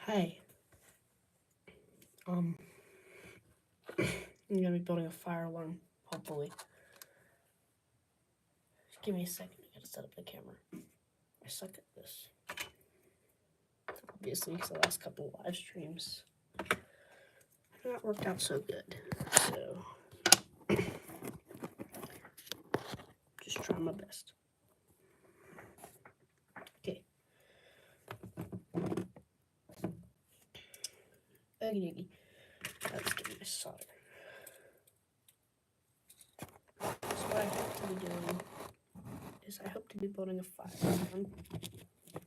Hi. Um, I'm gonna be building a fire alarm, hopefully. Just give me a second. I gotta set up the camera. I suck at this. Obviously, because the last couple of live streams have not worked out so good. So, just try my best. Okay. Oogie. Let's get my solder. So what I hope to be doing is I hope to be building a fire alarm,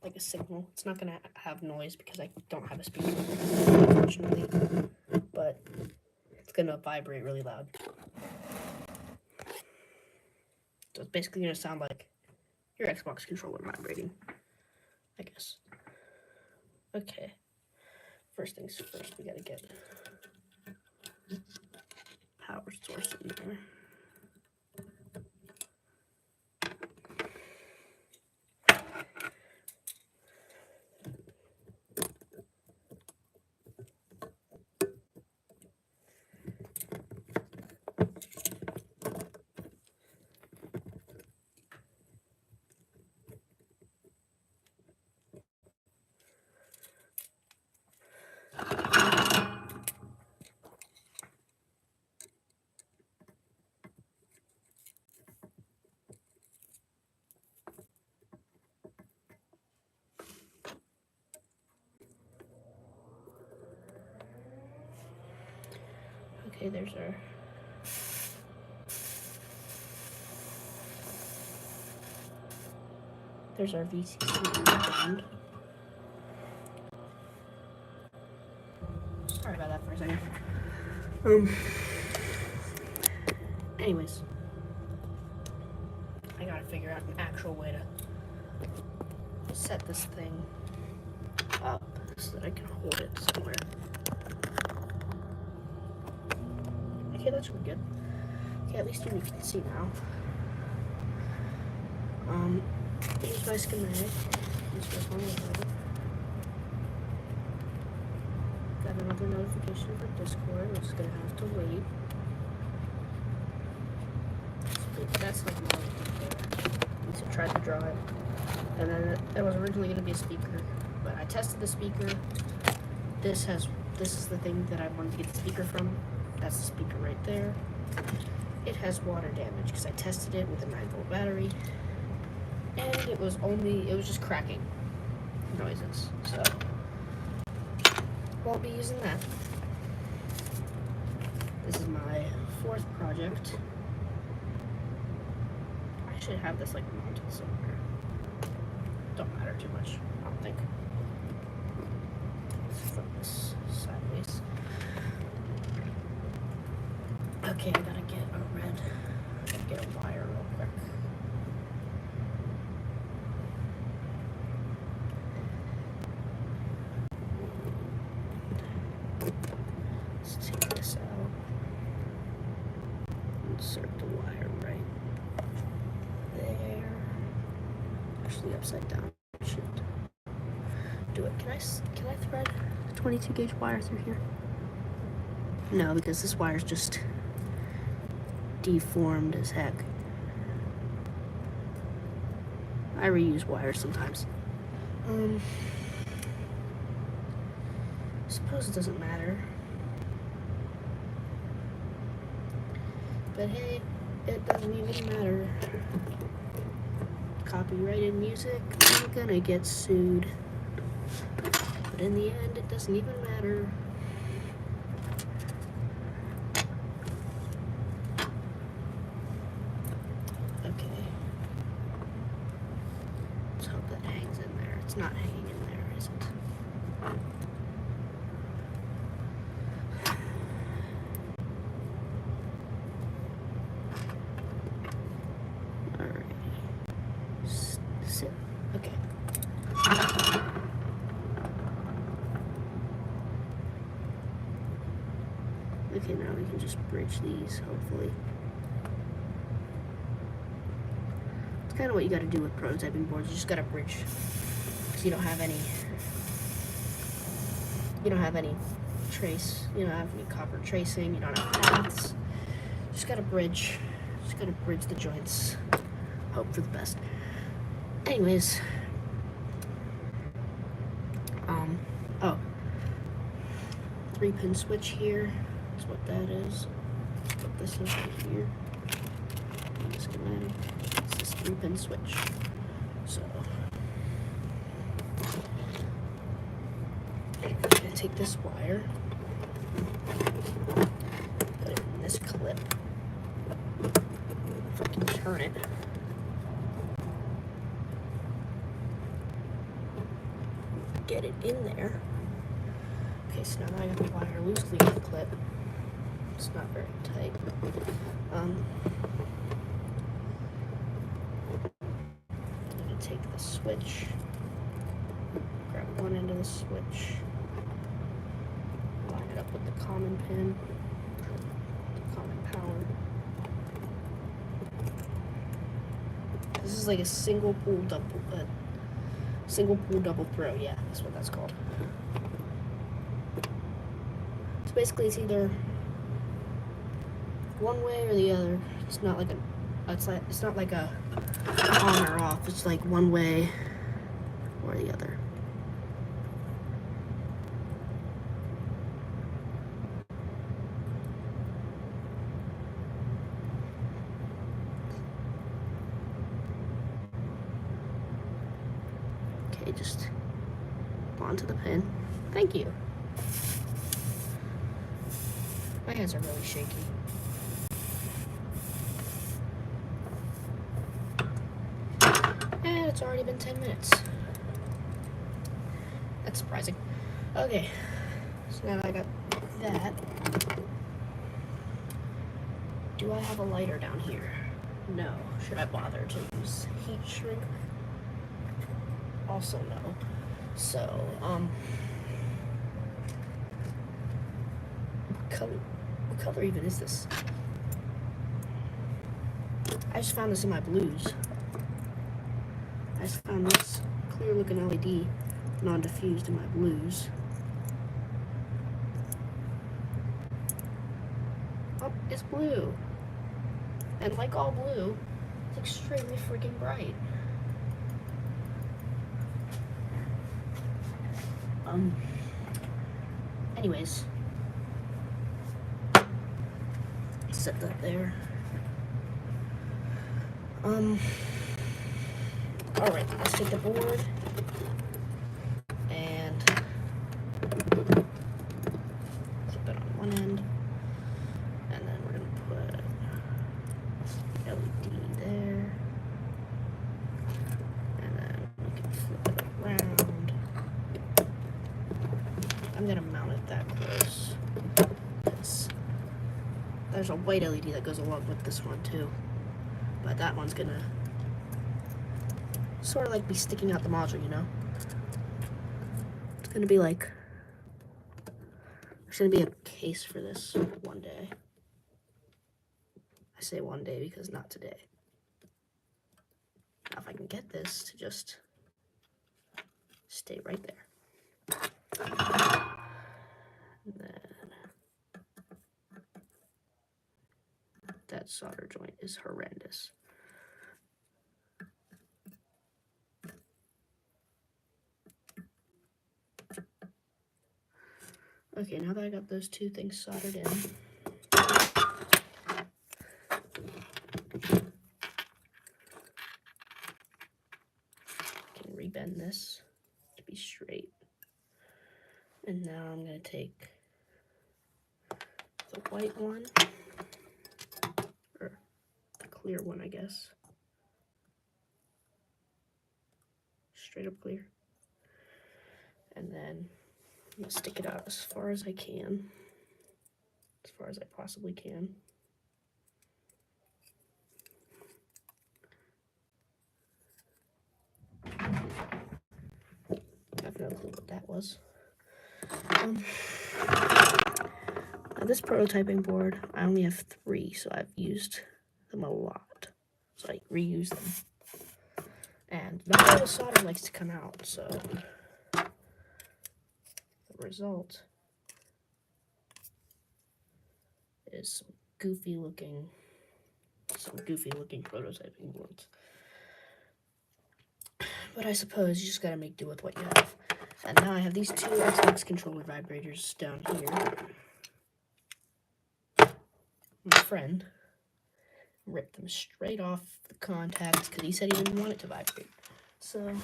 like a signal. It's not gonna have noise because I don't have a speaker, unfortunately, but it's gonna vibrate really loud. So it's basically gonna sound like your Xbox controller vibrating, I guess. Okay. First things first, we gotta get power source in there. Okay, there's our VCC ground. Sorry about that for a second. Anyways, I gotta figure out an actual way to set this thing up so that I can hold it somewhere. Okay, that's really good. Okay, at least you can see now. Here's my schematic. Got another notification for Discord. We're just gonna have to wait. That's like my there. So try to draw it. And then it was originally gonna be a speaker, but I tested the speaker. This is the thing that I wanted to get the speaker from. That's the speaker right there. It has water damage because I tested it with a 9-volt battery, and it was just cracking noises. So won't be using that. This is my 4th project. I should have this like mounted somewhere. Don't matter too much, I don't think. Let's flip this sideways. Okay, I gotta get a wire real quick. Let's take this out. Insert the wire right there. Actually, upside down. Should do it. Can I thread a 22 gauge wire through here? No, because this wire's just deformed as heck. I reuse wires sometimes. Suppose it doesn't matter. But hey, it doesn't even matter. Copyrighted music, I'm gonna get sued. But in the end, it doesn't even matter. Okay. Let's hope that hangs in there. It's not hanging in there, is it? Sit. Okay. Okay, now we can just bridge these, hopefully. It's kind of what you gotta do with prototyping boards. You just gotta bridge, because you don't have any you don't have any trace, you don't have any copper tracing, you don't have paths. Just gotta bridge the joints. Hope for the best. Anyways, oh, 3-pin switch here is what that is. What this is right here. Schematic. It's this 3-pin switch. So I'm gonna take this wire, put it in this clip. If I can turn it. Get it in there. Okay, so now I got the wire loosely in the clip. It's not very tight. I'm gonna take the switch, grab one end of the switch, line it up with the common pin, the common power. This is like a single pull double throw. Yeah, that's what that's called. So basically, it's either one way or the other. It's not like a on or off. It's like one way or the other. Okay, just onto the pin. Thank you. My hands are really shaky. And it's already been 10 minutes. That's surprising. Okay, so now I got that. Do I have a lighter down here? No. Should I bother to use heat shrink? Also no. So, what color even is this? I just found this in my blues. I just found this clear looking LED non-diffused in my blues. Oh, it's blue. And like all blue, it's extremely freaking bright. Anyways, set that there. Alright, let's take the board and clip it on one end, and then we're gonna put LED there, and then we can flip it around. I'm gonna mount it that close, because there's a white LED that goes along with this one too, but that one's gonna sort of like be sticking out the module, you know? It's gonna be like, there's gonna be a case for this one day. I say one day because not today. Now if I can get this to just stay right there. And then that solder joint is horrendous. Okay, now that I got those two things soldered in, I can rebend this to be straight. And now I'm going to take the white one, or the clear one, I guess. Straight up clear. And then I'm going to stick it out as far as I can, as far as I possibly can. I have no clue what that was. Now this prototyping board, I only have 3, so I've used them a lot. So I reuse them. And not all the solder likes to come out, so the result is some goofy looking prototyping boards. But I suppose you just gotta make do with what you have. And now I have these two Xbox controller vibrators down here. My friend ripped them straight off the contacts because he said he didn't want it to vibrate. So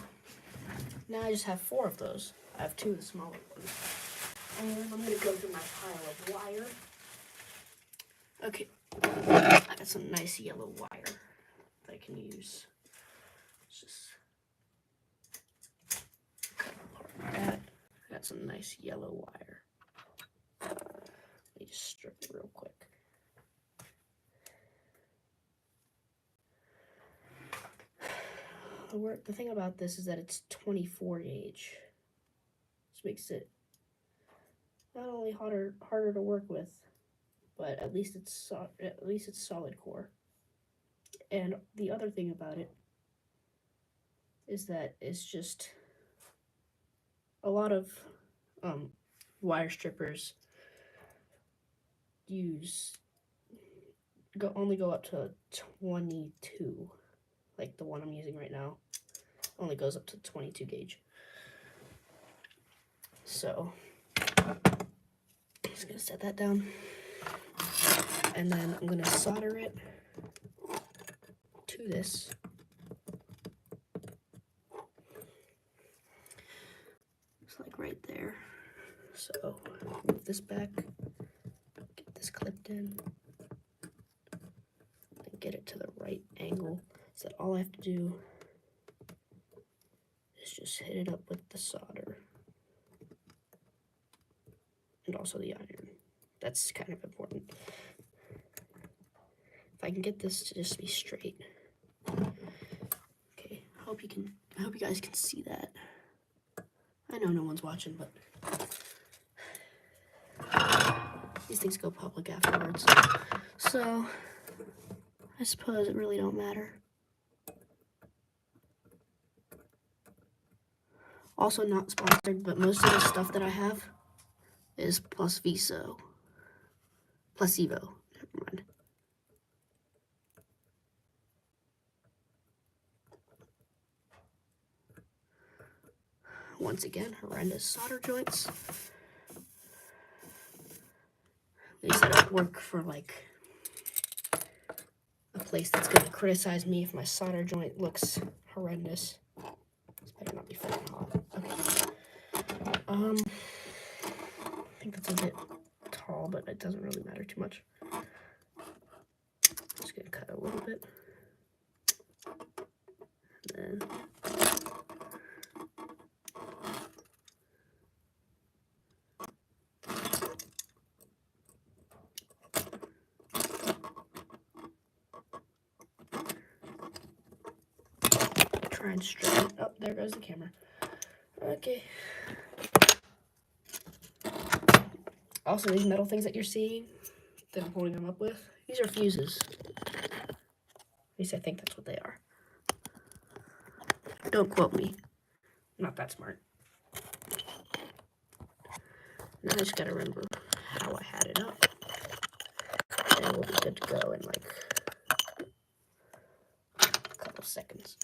now I just have 4 of those. I have 2 of the smaller ones. And I'm gonna go through my pile of wire. Okay, I got some nice yellow wire that I can use. Just cut apart that. I got some nice yellow wire. Let me just strip it real quick. The thing about this is that it's 24 gauge. This makes it not only harder to work with, but at least it's solid core. And the other thing about it is that it's just a lot of wire strippers only go up to 22. Like the one I'm using right now only goes up to 22 gauge. So I'm just gonna set that down, and then I'm gonna solder it to this. It's like right there. So move this back, get this clipped in, and get it to the right angle. So that all I have to do is just hit it up with the solder and also the iron. That's kind of important. If I can get this to just be straight. Okay, I hope you guys can see that. I know no one's watching, but these things go public afterwards. So I suppose it really don't matter. Also not sponsored, but most of the stuff that I have is Placebo. Never mind. Once again, horrendous solder joints. These I don't work for like a place that's gonna criticize me if my solder joint looks horrendous. This better not be fucking hot. Okay. I think that's a bit tall, but it doesn't really matter too much. Just gonna cut a little bit. And then try and straighten it up. There goes the camera. Okay. Also, these metal things that you're seeing that I'm holding them up with, these are fuses. At least I think that's what they are. Don't quote me. I'm not that smart. Now I just gotta remember how I had it up. And we'll be good to go in like a couple seconds.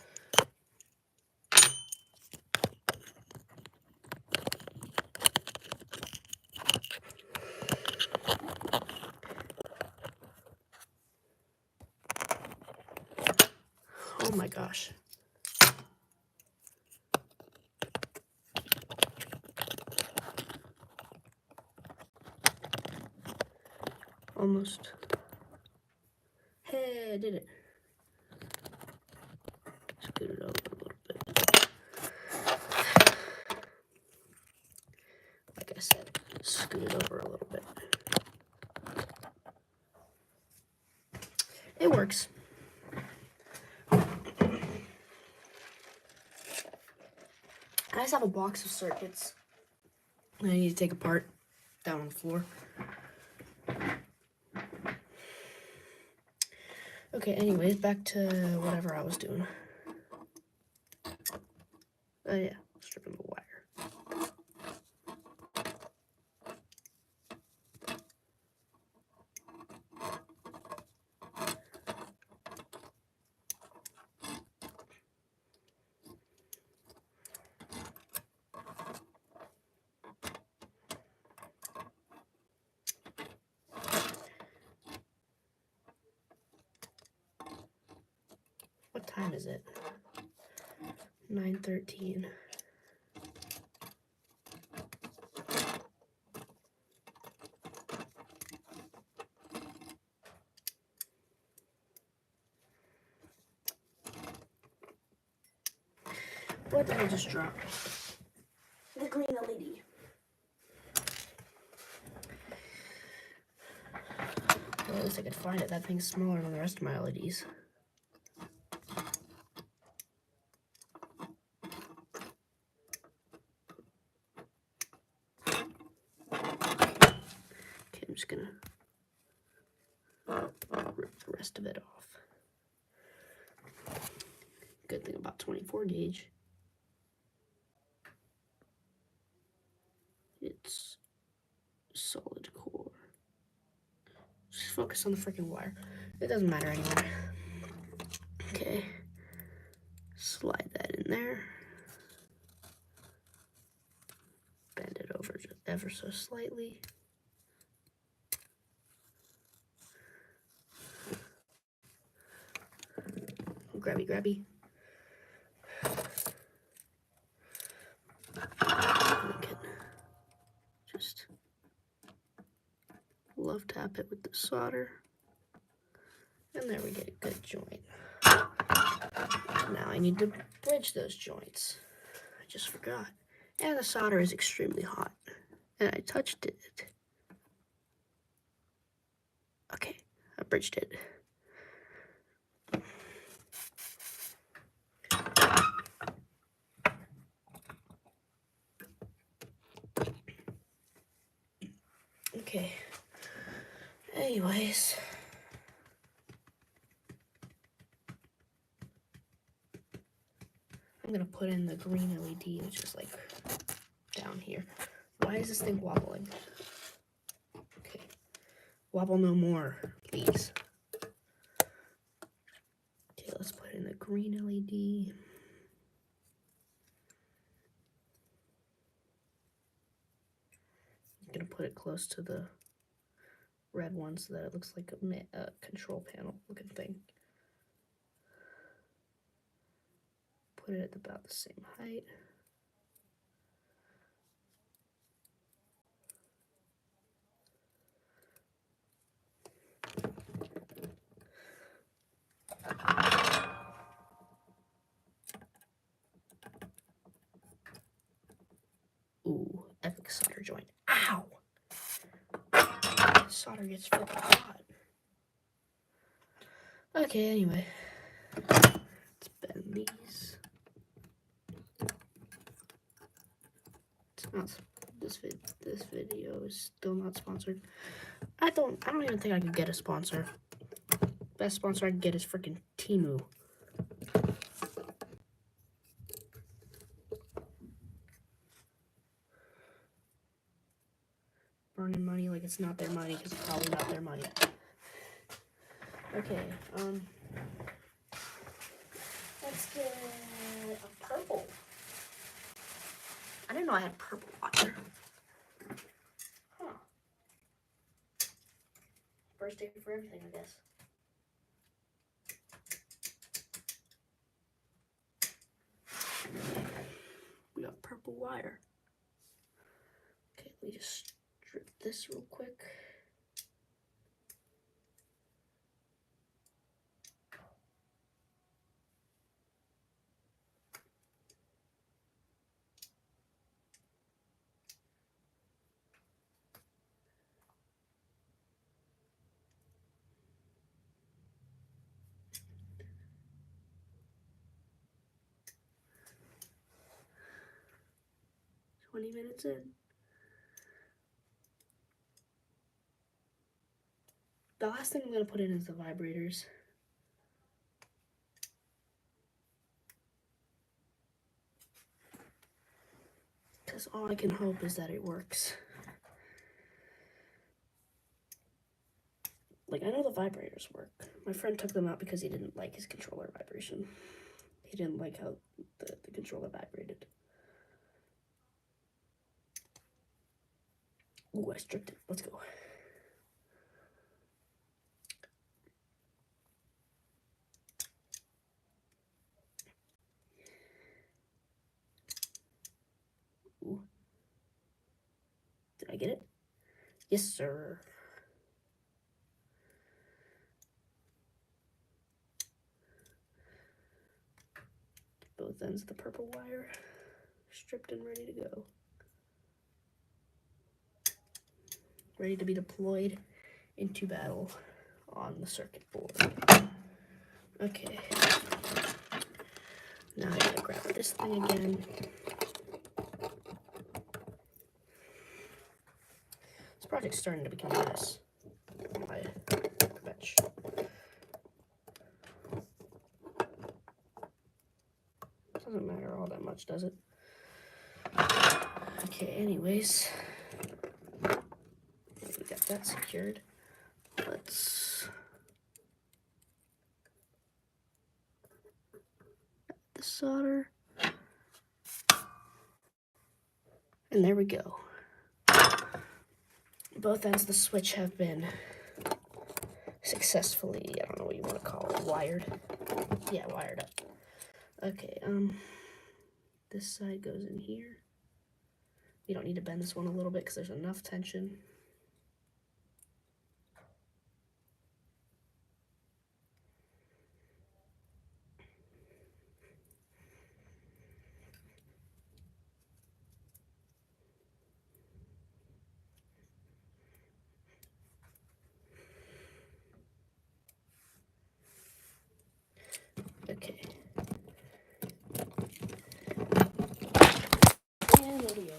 Oh my gosh. Almost. Hey, I did it. Scoot it over a little bit. Like I said, scoot it over a little bit. It works. I just have a box of circuits I need to take apart down on the floor. Okay, anyways, back to whatever I was doing. Oh yeah, stripping the wire. time is it? 9:13. What did I just drop? The green LED. Well, at least I could find it. That thing's smaller than the rest of my LEDs. Okay, I'm just gonna rip the rest of it off. Good thing about 24 gauge. It's solid core. Just focus on the freaking wire. It doesn't matter anymore. Okay. Slide that in there. Bend it over just ever so slightly. Grabby, grabby. We can just love tap it with the solder. And there we get a good joint. Now I need to bridge those joints. I just forgot. And the solder is extremely hot. And I touched it. Okay, I bridged it. Okay. Anyways. I'm gonna put in the green LED, which is like down here. Why is this thing wobbling? Okay. Wobble no more, please. Okay, let's put in the green LED. I'm gonna put it close to the red one so that it looks like a control panel looking thing. Put it at about the same height. Ooh, epic solder joint. Ow! Solder gets freaking hot. Okay, anyway. Let's bend these. It's not, this video is still not sponsored. I don't even think I could get a sponsor. Best sponsor I can get is freaking Temu. Burning money like it's not their money, because it's probably not their money. Okay, let's get a purple. I didn't know I had purple wire. Huh. First day for everything, I guess. We got purple wire. Okay, let me just strip this real quick. Minutes in. The last thing I'm going to put in is the vibrators. Because all I can hope is that it works. Like, I know the vibrators work. My friend took them out because he didn't like his controller vibration. He didn't like how the controller vibrated. Ooh, I stripped it. Let's go. Did I get it? Yes, sir. Both ends of the purple wire stripped and ready to go. Ready to be deployed into battle on the circuit board. Okay. Now I gotta grab this thing again. This project's starting to become a mess. I fetch. Doesn't matter all that much, does it? Okay, anyways. We got that secured. Let's add the solder. And there we go. Both ends of the switch have been successfully, I don't know what you want to call it, wired. Yeah, wired up. Okay, this side goes in here. You don't need to bend this one a little bit because there's enough tension. Okay. And there we go.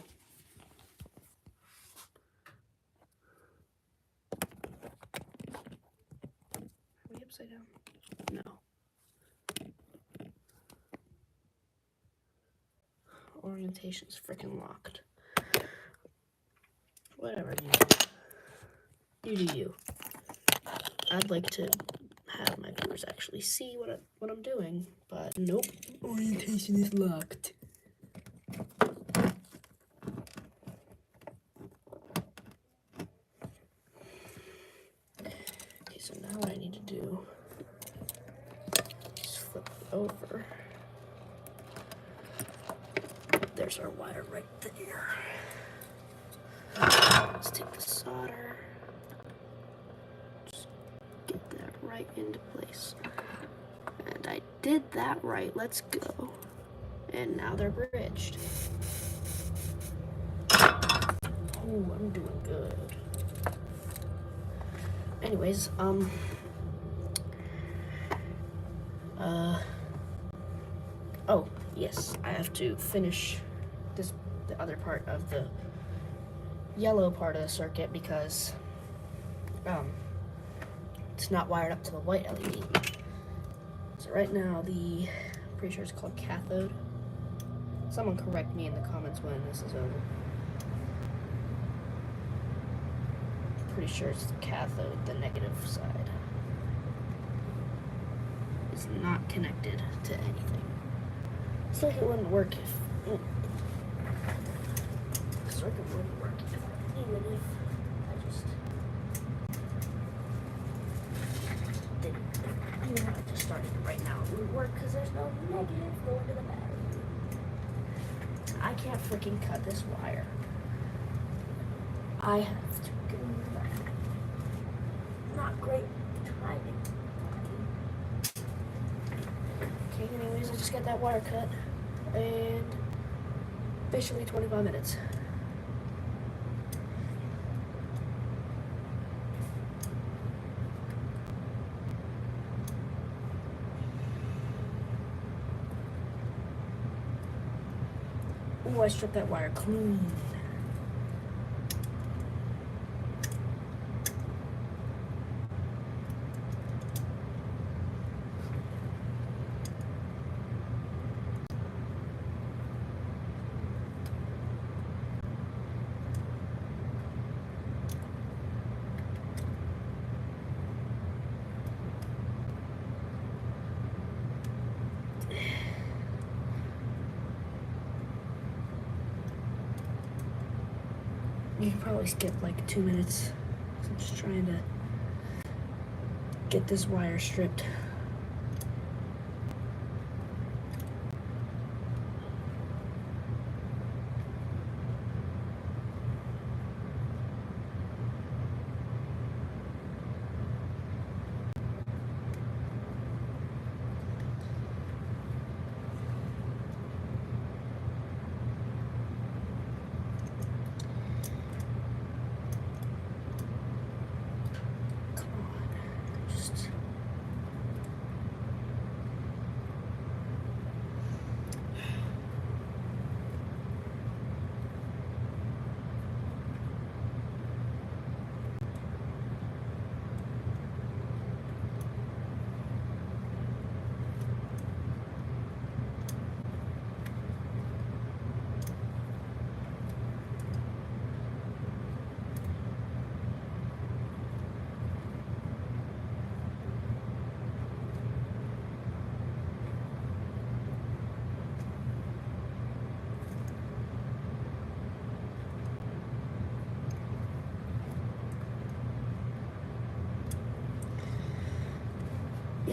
Are we upside down? No. Orientation's freaking locked. Whatever, you do you. I'd like to have my viewers actually see what I'm doing, but nope. Orientation is locked. Okay, so now what I need to do is flip it over. There's our wire right there. Let's take the solder. Just get that right into place. And I did that right. Let's go. And now they're bridged. Oh, I'm doing good. Anyways, oh, yes, I have to finish the other part of the yellow part of the circuit because, it's not wired up to the white LED. So right now, I'm pretty sure it's called cathode. Someone correct me in the comments when this is over. Pretty sure it's the cathode, the negative side. It's not connected to anything. It's like it wouldn't work if the circuit wouldn't work even if I just didn't. Even if I just started it right now, it wouldn't work because there's no negative going to the battery. I can't freaking cut this wire. I have to go back. Not great timing. Okay, anyways, I just got that wire cut. And officially 25 minutes. Oh, I stripped that wire clean. You can probably skip like 2 minutes. I'm just trying to get this wire stripped.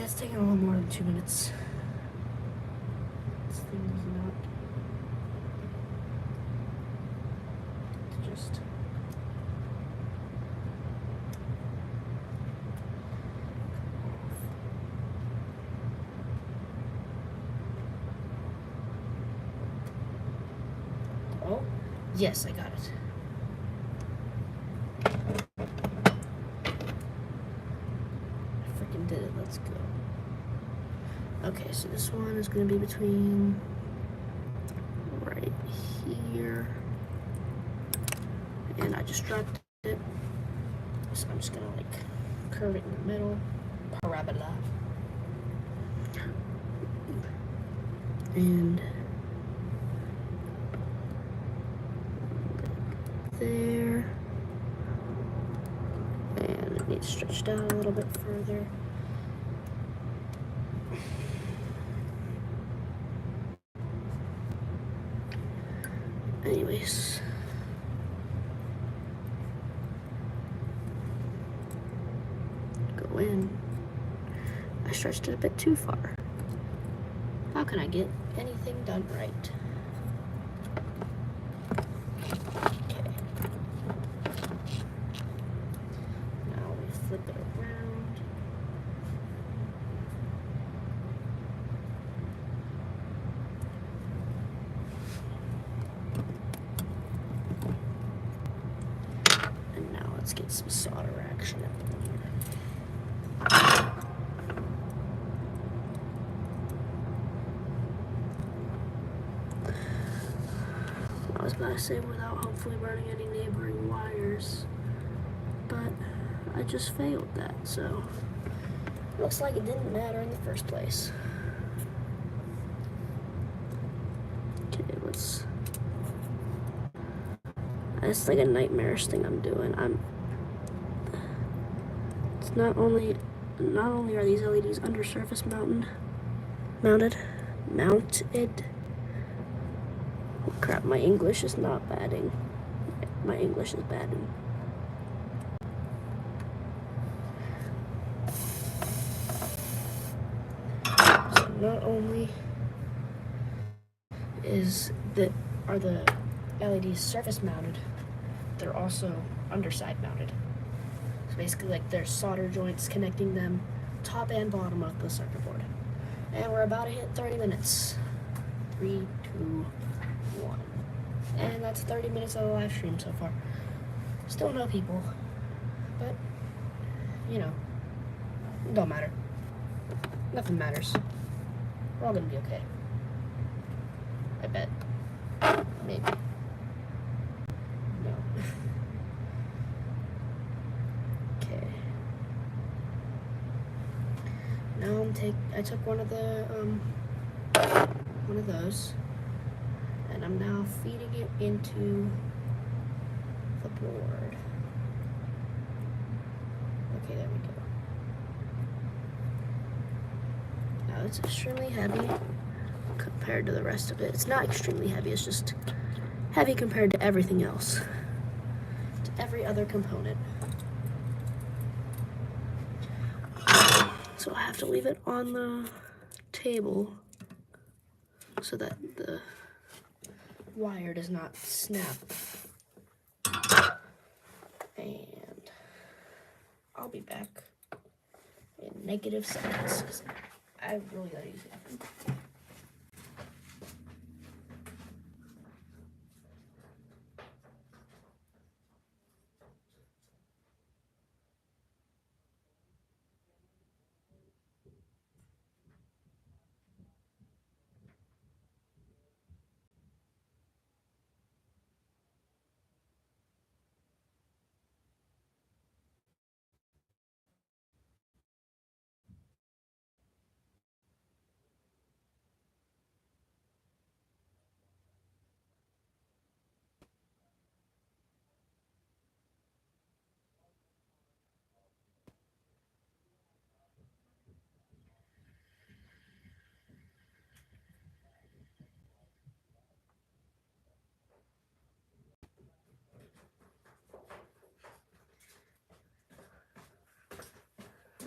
Yeah, it's taking a little more than 2 minutes. This thing does not. It's just. Oh, yes, I got it. I freaking did it. Let's go. Okay, so this one is going to be between right here, and I just dropped it, so I'm just going to like curve it in the middle, parabola, and there, and it needs stretched out a little bit further. Anyways, go in. I stretched it a bit too far. How can I get anything done right? Okay. Now we flip it around. And now let's get some solder action up in here. I was gonna say without hopefully burning any neighboring wires, but I just failed that, so looks like it didn't matter in the first place. Okay, let's. It's like a nightmarish thing I'm doing. It's not only are these LEDs undersurface mounted. Oh, crap, my English is not batting. My English is batting. So not only are the LEDs surface mounted, they're also underside mounted. So basically, like, there's solder joints connecting them top and bottom of the circuit board. And we're about to hit 30 minutes. 3, 2, 1. And that's 30 minutes of the live stream so far. Still no people, but, you know, it don't matter. Nothing matters. We're all gonna be okay. I bet. Maybe. No. Okay. Now I took one of those, and I'm now feeding it into the board. Okay, there we go. Now it's extremely heavy compared to the rest of it. It's not extremely heavy, it's just heavy compared to everything else, to every other component. So I have to leave it on the table so that the wire does not snap. And I'll be back in negative seconds because I really gotta use it.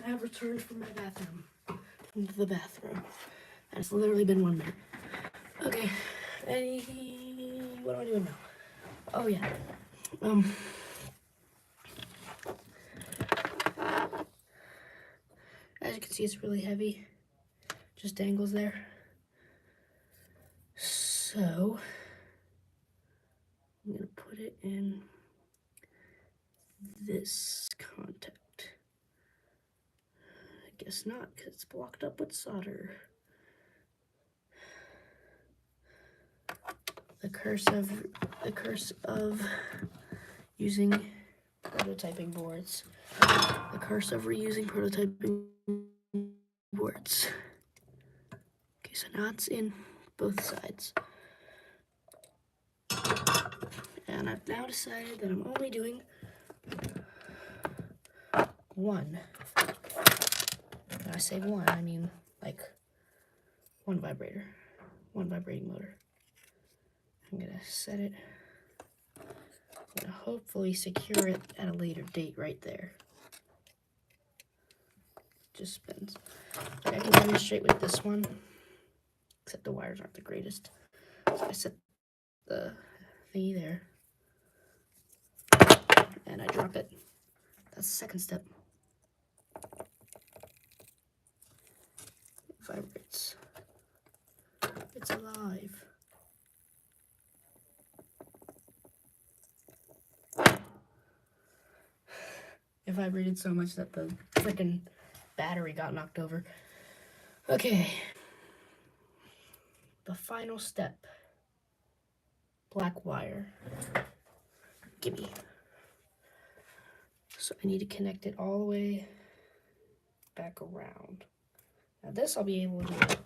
I have returned from my bathroom. the bathroom. And it's literally been 1 minute. Okay, what am I doing now? Oh yeah, as you can see, it's really heavy, just dangles there. So, I'm gonna put it in this contact. I guess not, because it's blocked up with solder. The curse of using prototyping boards. The curse of reusing prototyping boards. Okay, so now it's in both sides. And I've now decided that I'm only doing one. When I say one, I mean like one vibrator, one vibrating motor. I'm gonna set it. I'm gonna hopefully secure it at a later date right there. Just spins. Like I can demonstrate with this one, except the wires aren't the greatest. So I set the thingy there, and I drop it. That's the second step. It vibrates. It's alive. It vibrated so much that the freaking battery got knocked over. Okay. The final step. Black wire. Gimme. So I need to connect it all the way back around. Now this I'll be able to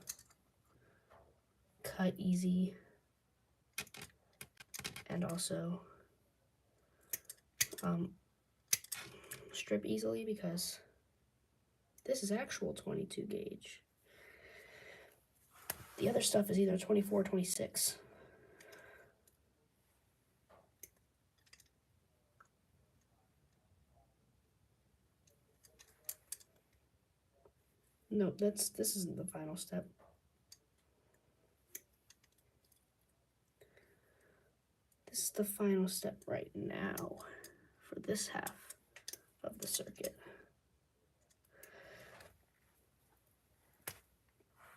cut easy and also strip easily because this is actual 22 gauge. The other stuff is either 24 or 26. No, this isn't the final step. This is the final step right now for this half of the circuit.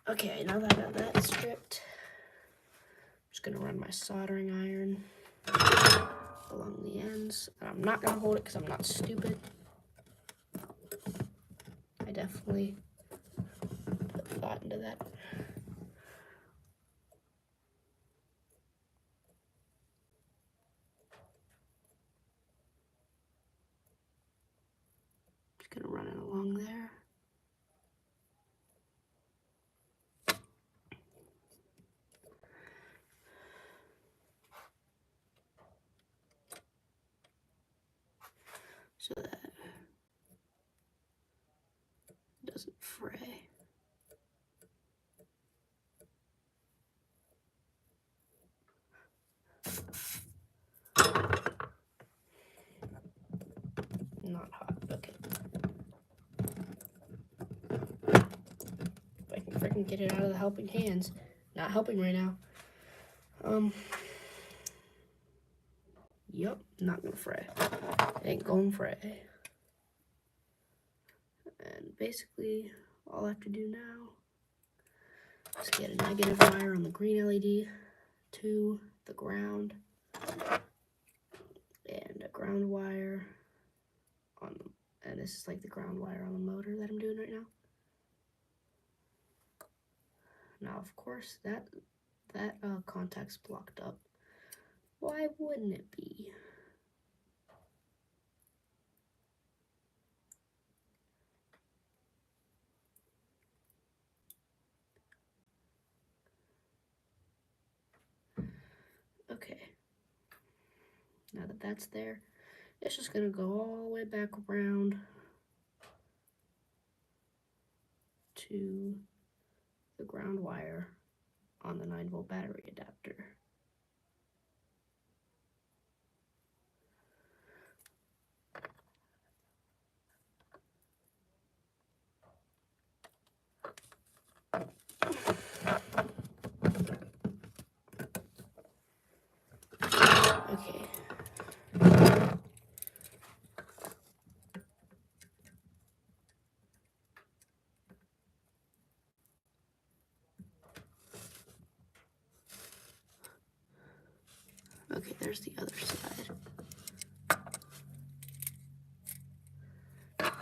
Okay, now that I got that stripped, I'm just gonna run my soldering iron along the ends. And I'm not gonna hold it because I'm not stupid. I definitely put thought into that. Just gonna run it along there. So that it doesn't fray. Not hot, okay. If I can freaking get it out of the helping hands. Not helping right now. Yup, not gonna fray. It ain't gonna fray. And basically, all I have to do now is get a negative wire on the green LED to the ground, and a ground wire on the, and this is like the ground wire on the motor that I'm doing right now. Now, of course, that contact's blocked up. Why wouldn't it be? Okay. Now that that's there, it's just gonna go all the way back around to the ground wire on the 9-volt battery adapter. there's the other side.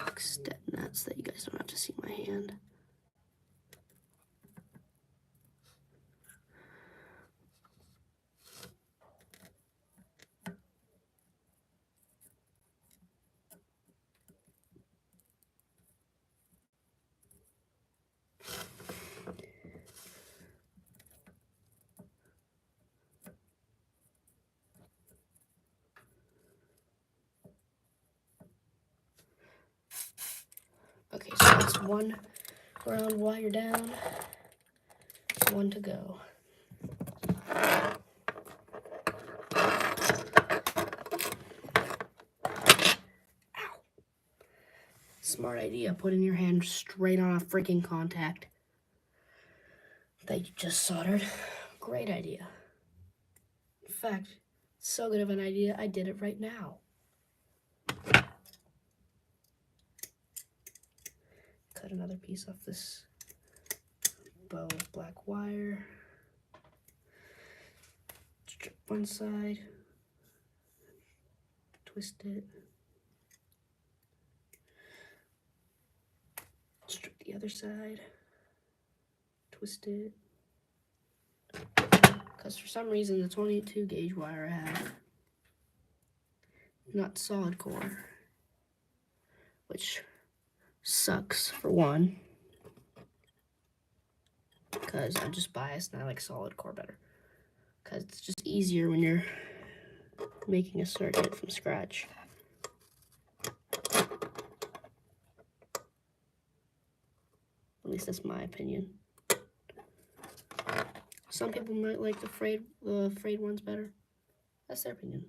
Extend that so that you guys don't have to see my hand. Okay, so that's one round wire down, one to go. Ow. Smart idea, putting your hand straight on a freaking contact that you just soldered. Great idea. In fact, so good of an idea, I did it right now. Cut another piece off this bow of black wire. Strip one side, twist it, strip the other side, twist it. Because for some reason the 22 gauge wire I have, not solid core, which sucks for one, because I'm just biased and I like solid core better, because it's just easier when you're making a circuit from scratch. At least that's my opinion. Some people might like the frayed ones better. That's their opinion.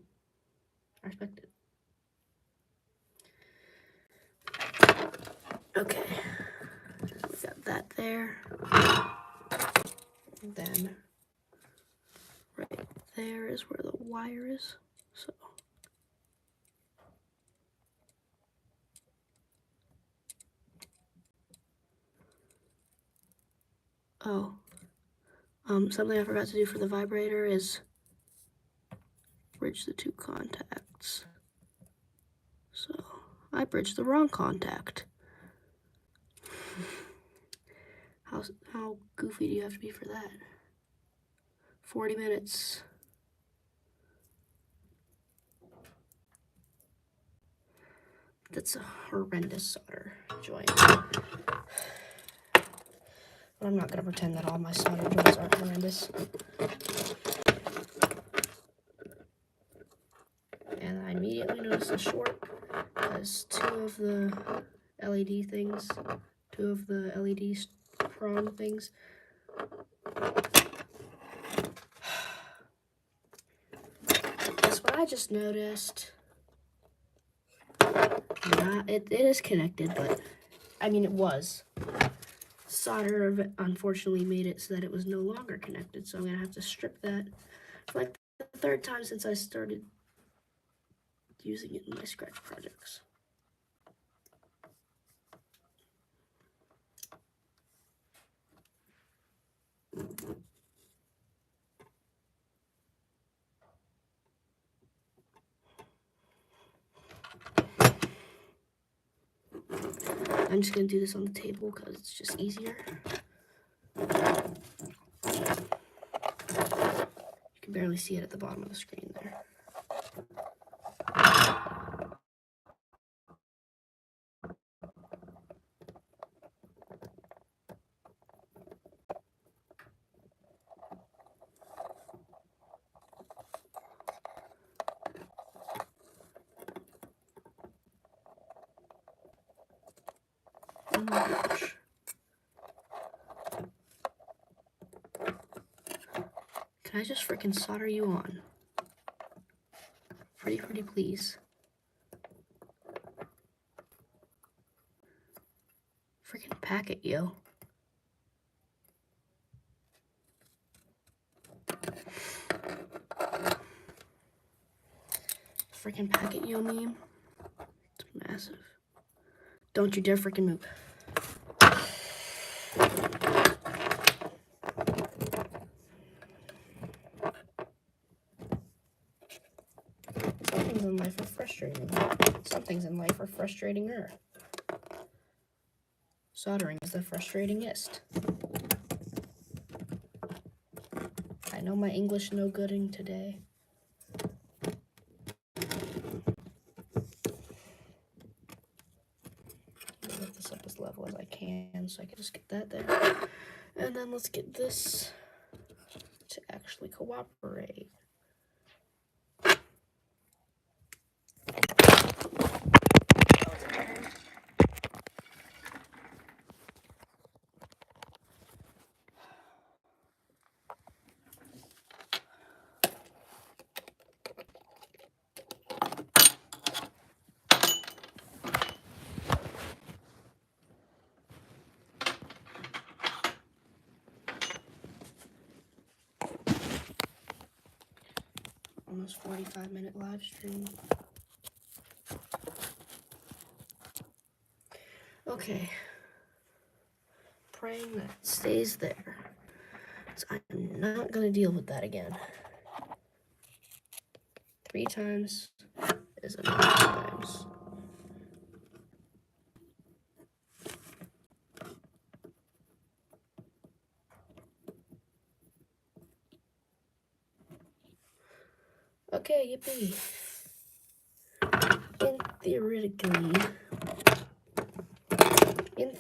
I respect it. Okay, we got that there. And then right there is where the wire is. So something I forgot to do for the vibrator is bridge the two contacts. So I bridged the wrong contact. How goofy do you have to be for that? 40 minutes. That's a horrendous solder joint. But I'm not gonna pretend that all my solder joints are horrendous. And I immediately noticed a short because two of the LED things, two of the LED prong things, that's what I just noticed. It is connected, but I mean it was. Solder unfortunately made it so that it was no longer connected, so I'm gonna have to strip that for like the third time since I started using it in my scratch projects. I'm just gonna do this on the table because it's just easier. You can barely see it at the bottom of the screen there. Oh my gosh. Can I just freaking solder you on? Pretty please. Freaking pack it, yo. Freaking pack it, yo meme. It's massive. Don't you dare freaking move. frustrating. Some things in life are frustrating-er. Soldering is the frustratingest. I know my English no gooding today. Lift this up as level as I can so I can just get that there. And then let's get this to actually cooperate. Almost 45-minute live stream. Okay. Praying that it stays there. So I'm not going to deal with that again. 3 times is enough times. Okay, yippee.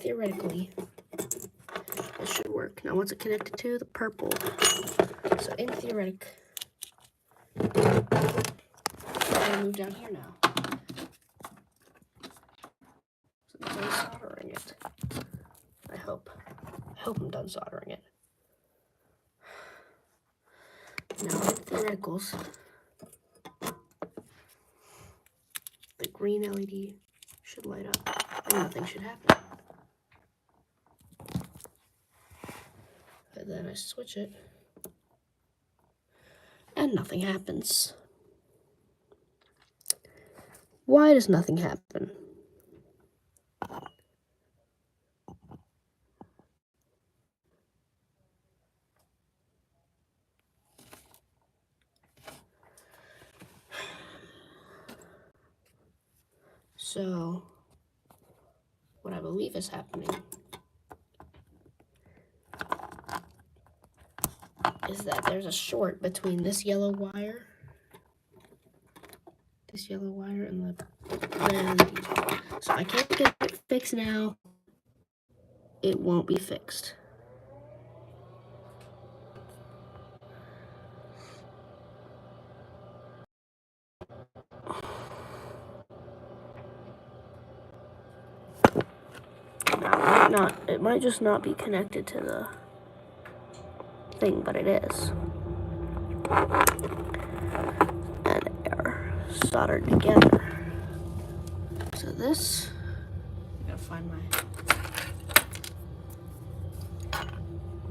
Theoretically, it should work. Now, what's it connected to? The purple. So, in theoretic, I'm gonna move down here now. So, I'm done soldering it. I hope I'm done soldering it. Now, in theoreticals, the green LED should light up and nothing should happen. And then I switch it and nothing happens. Why does nothing happen? So, what I believe is happening is that there's a short between this yellow wire and the red LED. So I can't get it fixed now. It won't be fixed. It might just not be connected to the thing, but it is. And they're soldered together. So this, I gotta find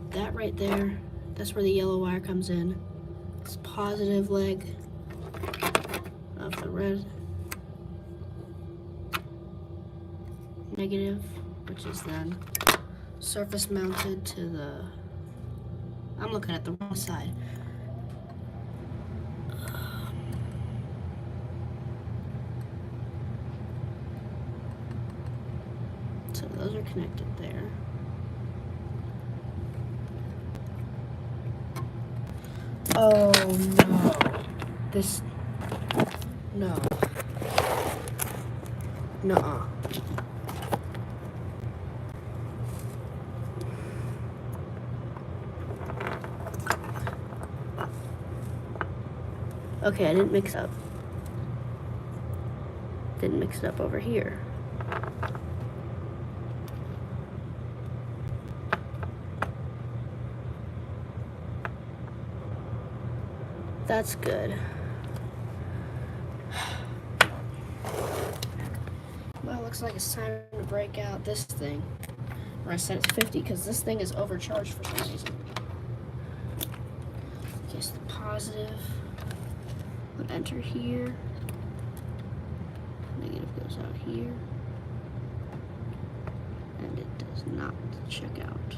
that right there, that's where the yellow wire comes in. It's positive leg of the red, negative, which is then surface mounted to the, I'm looking at the wrong side. So those are connected there. Oh no. No. Nuh-uh. Okay, I didn't mix up. Didn't mix it up over here. That's good. Well, looks like it's time to break out this thing. Or I said it's 50 because this thing is overcharged for some reason. Okay, so the positive will enter here. Negative goes out here. And it does not check out.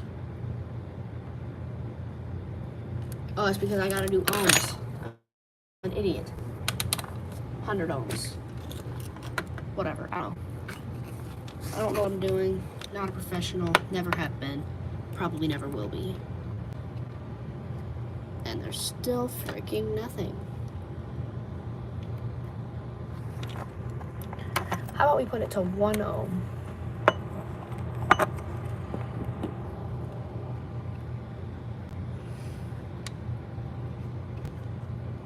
Oh, it's because I gotta do ohms. I'm an idiot. 100 ohms. whatever, I don't know. I don't know what I'm doing. Not a professional. Never have been. Probably never will be. And there's still freaking nothing. How about we put it to 1 ohm?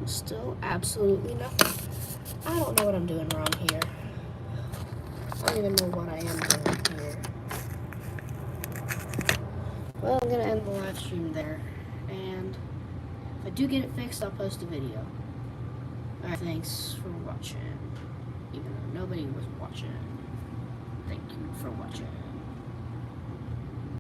Still absolutely nothing. I don't know what I'm doing wrong here. I don't even know what I am doing here. Well, I'm gonna end the live stream there. And if I do get it fixed, I'll post a video. Alright, thanks for watching. Even though nobody was watching. Thank you for watching.